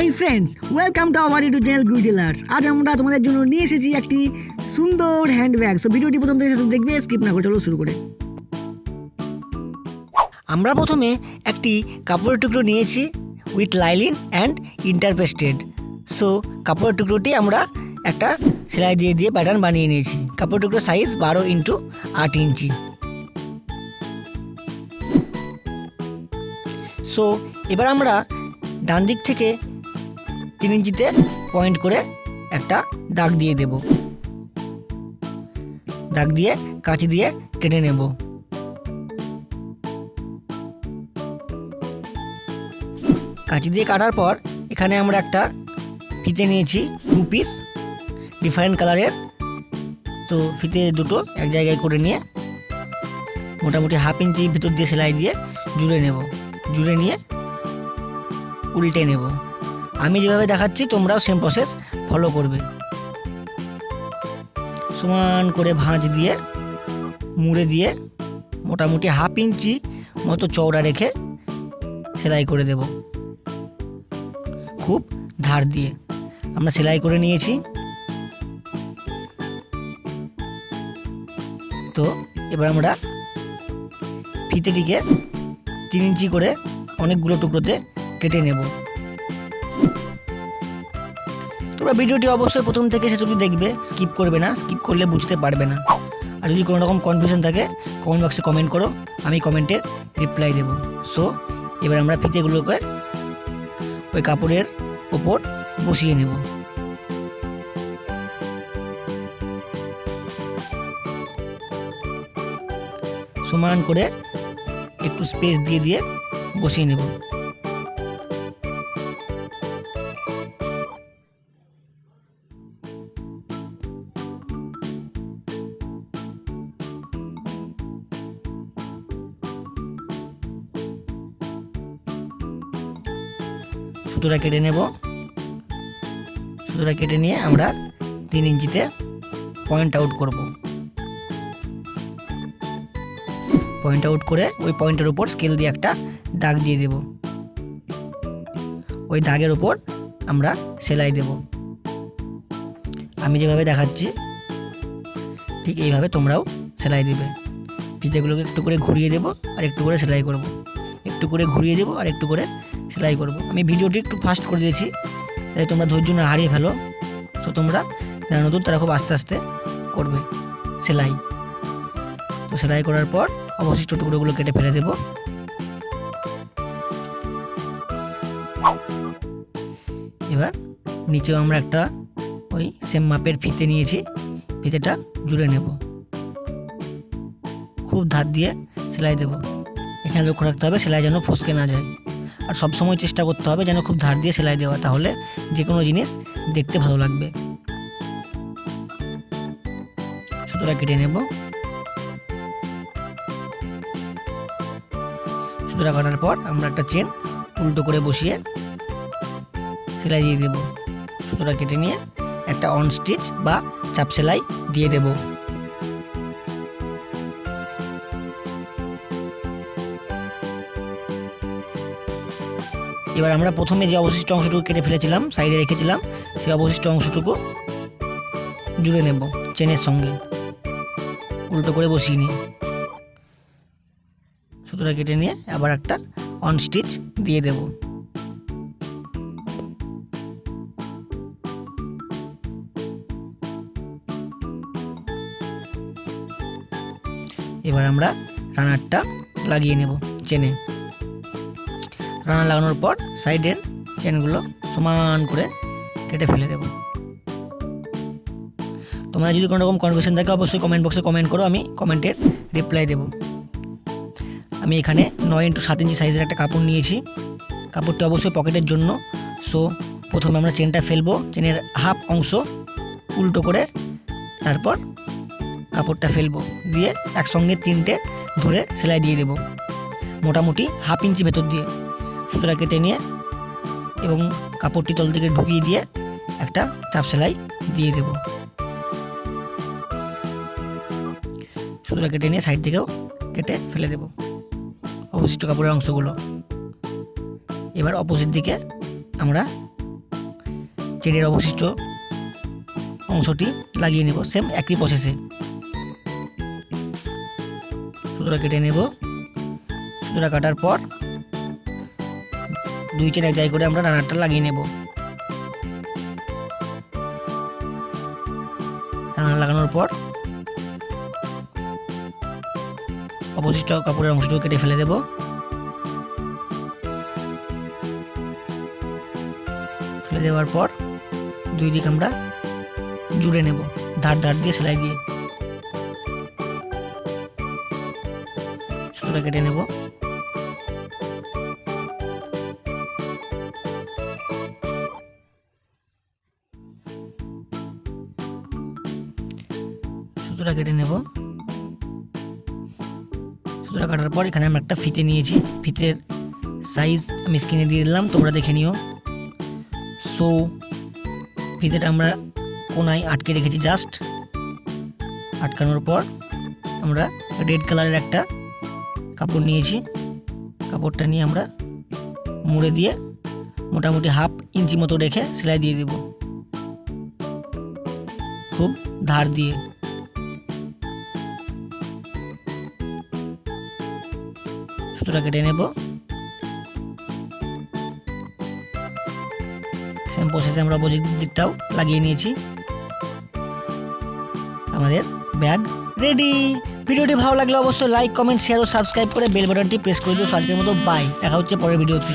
High friends, welcome to our YouTube channel গুইনটাইলর্স। আজ আমরা তোমাদের জন্য নিয়ে এসেছি একটি সুন্দর হ্যান্ডব্যাগ। সো ভিডিওটি প্রথম থেকে শেষ দেখবে, স্কিপ না করে। চলো শুরু করে। আমরা প্রথমে একটি কাপড়ের টুকরো নিয়েছি উইথ লাইলিন অ্যান্ড ইন্টারপেস্টেড। সো কাপড়ের টুকরোটি আমরা একটা সেলাই দিয়ে দিয়ে প্যাটার্ন বানিয়ে নিয়েছি। কাপড়ের টুকরো সাইজ 12x8 ইঞ্চি। সো এবার আমরা ডান দিক থেকে 3 ইঞ্চিতে পয়েন্ট করে একটা দাগ দিয়ে দেব। দাগ দিয়ে কাঁচি দিয়ে কেটে নেব। কাঁচি দিয়ে কাটার পর এখানে আমরা একটা ফিতে নিয়েছি 2 পিস ডিফারেন্ট কালারের। তো ফিতে দুটো এক জায়গায় করে নিয়ে মোটামুটি 1/2 ইঞ্চি ভিতর দিয়ে সেলাই দিয়ে জুড়ে নেব। জুড়ে নিয়ে উল্টে নেব। আমি যেভাবে দেখাচ্ছি তোমরাও সেম প্রসেস ফলো করবে। সমান করে ভাঁজ দিয়ে মুড়ে দিয়ে মোটামুটি 1/2 ইঞ্চি মতো চওড়া রেখে সেলাই করে দেব। খুব ধার দিয়ে আমরা সেলাই করে নিয়েছি। তো এবার আমরা ফিতেটিকে 3 ইঞ্চি করে অনেকগুলো টুকরোতে কেটে নেব। তোমরা ভিডিওটি অবশ্যই প্রথম থেকে শেষ অবধি দেখবে, স্কিপ করবে না। স্কিপ করলে বুঝতে পারবে না। আর যদি কোনো রকম কনফিউশন থাকে কমেন্ট বক্সে কমেন্ট করো, আমি কমেন্টের রিপ্লাই দেব। সো এবার আমরা ফিতেগুলোকে ওই কাপড়ের ওপর বসিয়ে নেব। সমান করে একটু স্পেস দিয়ে দিয়ে বসিয়ে নেব। সুতোটা কেটে নেব। সুতোটা কেটে নিয়ে আমরা 3 ইঞ্চিতে পয়েন্ট আউট করব। পয়েন্ট আউট করে ওই পয়েন্টের উপর স্কেল দিয়ে একটা দাগ দিয়ে দেব। ওই দাগের উপর আমরা সেলাই দেব। আমি যেভাবে দেখাচ্ছি ঠিক এইভাবে তোমরাও সেলাই দেবে। ফিতেগুলোকে একটু করে ঘুরিয়ে দেব আর একটু করে সেলাই করব। একটু করে ঘুরিয়ে দেব আর একটু করে সেলাই করব। আমি ভিডিওটি একটু ফাস্ট করে দিয়েছি, তাই তোমরা ধৈর্য না হারিয়ে ফেলো। সো তোমরা যারা নতুন তারা খুব আস্তে আস্তে করবে সেলাই। তো সেলাই করার পর অবশিষ্ট টুকরোগুলো কেটে ফেলে দেব। এবার নিচেও আমরা একটা ওই সেম মাপের ফিতে নিয়েছি। ফিতেটা জুড়ে নেব। খুব ধার দিয়ে সেলাই দেব। এখানে লক্ষ্য রাখতে হবে সেলাই যেন ফসকে না যায়। আর সবসময় চেষ্টা করতে হবে যেন খুব ধার দিয়ে সেলাই দেওয়া, তাহলে যে কোনো জিনিস দেখতে ভালো লাগবে। সুতোটা কেটে নেব। সুতোটা কাটার পর আমরা একটা চেন উল্টো করে বসিয়ে সেলাই দিয়ে দেব। সুতোটা কেটে নিয়ে একটা অন স্টিচ বা চাপ সেলাই দিয়ে দেব। এবার আমরা প্রথমে যে অবশিষ্ট অংশটুকু কেটে ফেলেছিলাম, সাইডে রেখেছিলাম, সেই অবশিষ্ট অংশটুকু জুড়ে নেব চেনের সঙ্গে উল্টো করে বসিয়ে নিয়ে। সুতোটা কেটে নিয়ে আবার একটা অন স্টিচ দিয়ে দেব। এবার আমরা রানারটা লাগিয়ে নেব চেনে। রানার লাগানোর পর সাইডের চেনগুলো সমান করে কেটে ফেলে দেব। তোমরা যদি কোনো রকম কনফিউশন থাকে অবশ্যই কমেন্ট বক্সে কমেন্ট করো, আমি কমেন্টের রিপ্লাই দেব। আমি এখানে 9x7 ইঞ্চি সাইজের একটা কাপড় নিয়েছি। কাপড়টি অবশ্যই পকেটের জন্য। সো প্রথমে আমরা চেনটা ফেলবো, চেনের 1/2 অংশ উল্টো করে তারপর কাপড়টা ফেলবো, দিয়ে একসঙ্গে 3টে ধরে সেলাই দিয়ে দেব মোটামুটি 1/2 ইঞ্চি ভেতর দিয়ে। সুতোটা কেটে নিয়ে এবং কাপড়টি তল থেকে ঢুকিয়ে দিয়ে একটা চাপ সেলাই দিয়ে দেব। সুতোটা কেটে নিয়ে সাইড থেকেও কেটে ফেলে দেব অবশিষ্ট কাপড়ের অংশগুলো। এবার অপোজিট দিকে আমরা চেনের অবশিষ্ট অংশটি লাগিয়ে নেব সেম একই প্রসেসে। সুতোটা কেটে নেব। সুতোটা কাটার পর 2 চেন এক জায়গায় করে আমরা রানারটা লাগিয়ে নেব। রানার লাগানোর পর অবশিষ্ট কাপড়ের অংশটুকু কেটে ফেলে দেব। ফেলে দেওয়ার পর 2 দিক আমরা জুড়ে নেব ধার দিয়ে সেলাই দিয়ে। সুতোটা কেটে নেব। সুতোটা কেটে নেব। সুতোটা কাটার পর এখানে আমরা একটা ফিতে নিয়েছি। ফিতের সাইজ আমি স্ক্রিনে দিয়ে দিলাম, তোমরা দেখে নিও। সো ফিতেটা আমরা কোনায় আটকে রেখেছি। জাস্ট আটকানোর পর আমরা রেড কালারের একটা কাপড় নিয়েছি। কাপড়টা নিয়ে আমরা মুড়ে দিয়ে মোটামুটি 1/2 ইঞ্চি মতো রেখে সেলাই দিয়ে দেব খুব ধার দিয়ে। সুতোটা কেটে নেব। সেম প্রসেসে আমরা অপোজিট দিকটাও লাগিয়ে নিয়েছি। আমাদের ব্যাগ রেডি। ভিডিওটি ভালো লাগলে অবশ্যই লাইক, কমেন্ট, শেয়ার ও সাবস্ক্রাইব করে বেল বাটনটি প্রেস করে দিও। আজকের মতো বাই, দেখা হচ্ছে পরের ভিডিওতে।